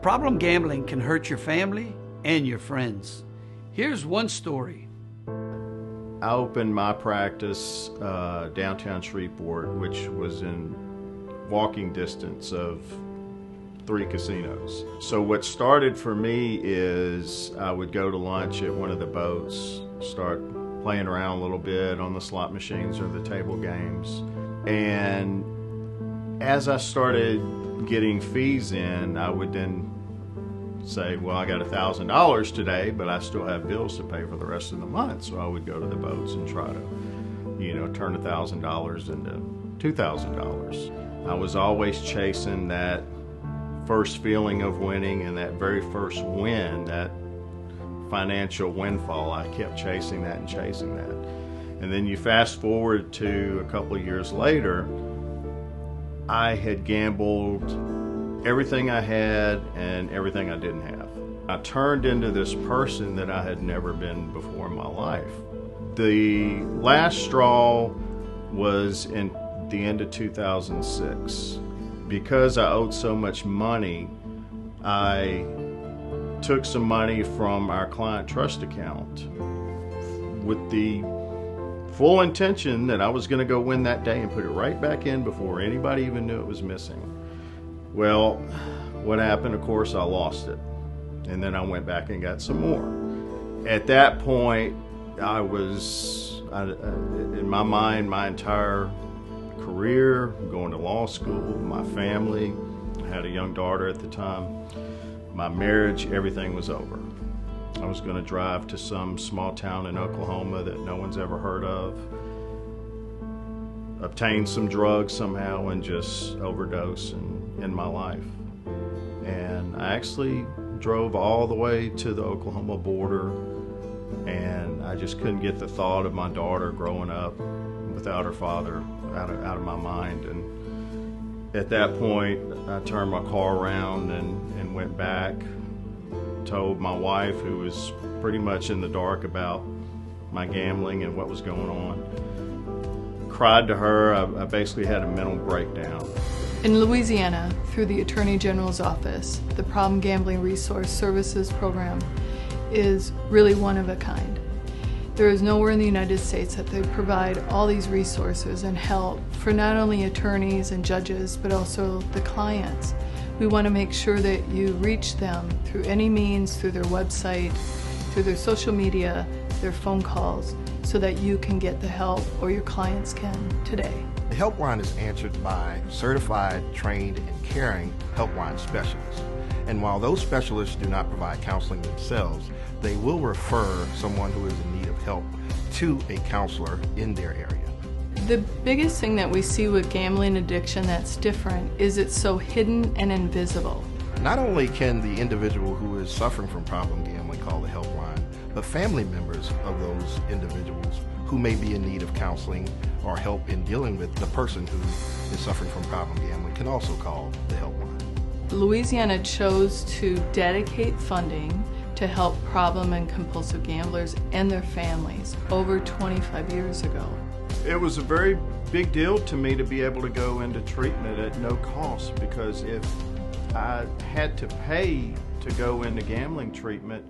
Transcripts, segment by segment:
Problem gambling can hurt your family and your friends. Here's one story. I opened my practice downtown Shreveport, which was in walking distance of 3 casinos. So what started for me is I would go to lunch at one of the boats, start playing around a little bit on the slot machines or the table games. And as I started getting fees in, I would then say, well, I got $1,000 today, but I still have bills to pay for the rest of the month. So I would go to the boats and try to, turn $1,000 into $2,000. I was always chasing that first feeling of winning, and that very first win, that financial windfall, I kept chasing that and chasing that. And then you fast forward to a couple of years later, I had gambled everything I had and everything I didn't have. I turned into this person that I had never been before in my life. The last straw was in the end of 2006. Because I owed so much money, I took some money from our client trust account with the full intention that I was going to go win that day and put it right back in before anybody even knew it was missing. Well, what happened, of course, I lost it. And then I went back and got some more. At that point, I was, in my mind, my entire career, going to law school, my family, I had a young daughter at the time, my marriage, everything was over. I was going to drive to some small town in Oklahoma that no one's ever heard of, obtain some drugs somehow, and just overdose and end my life. And I actually drove all the way to the Oklahoma border, and I just couldn't get the thought of my daughter growing up without her father out of my mind. And at that point, I turned my car around and went back, told my wife, who was pretty much in the dark about my gambling and what was going on, cried to her. I basically had a mental breakdown. In Louisiana, through the Attorney General's office, the Problem Gambling Resource Services Program is really one of a kind. There is nowhere in the United States that they provide all these resources and help for not only attorneys and judges, but also the clients. We want to make sure that you reach them through any means, through their website, through their social media, their phone calls, so that you can get the help, or your clients can, today. The helpline is answered by certified, trained, and caring helpline specialists. And while those specialists do not provide counseling themselves, they will refer someone who is in need of help to a counselor in their area. The biggest thing that we see with gambling addiction that's different is it's so hidden and invisible. Not only can the individual who is suffering from problem gambling call the helpline, but family members of those individuals who may be in need of counseling or help in dealing with the person who is suffering from problem gambling can also call the helpline. Louisiana chose to dedicate funding to help problem and compulsive gamblers and their families over 25 years ago. It was a very big deal to me to be able to go into treatment at no cost, because if I had to pay to go into gambling treatment,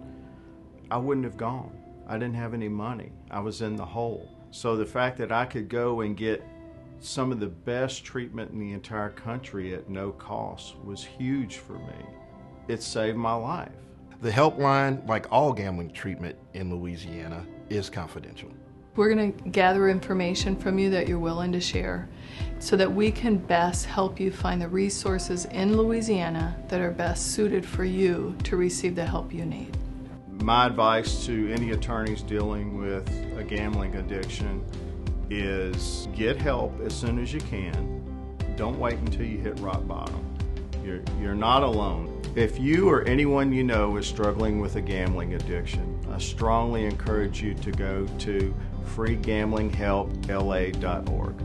I wouldn't have gone. I didn't have any money. I was in the hole. So the fact that I could go and get some of the best treatment in the entire country at no cost was huge for me. It saved my life. The helpline, like all gambling treatment in Louisiana, is confidential. We're going to gather information from you that you're willing to share so that we can best help you find the resources in Louisiana that are best suited for you to receive the help you need. My advice to any attorneys dealing with a gambling addiction is get help as soon as you can. Don't wait until you hit rock bottom. You're not alone. If you or anyone you know is struggling with a gambling addiction, I strongly encourage you to go to freegamblinghelpla.org.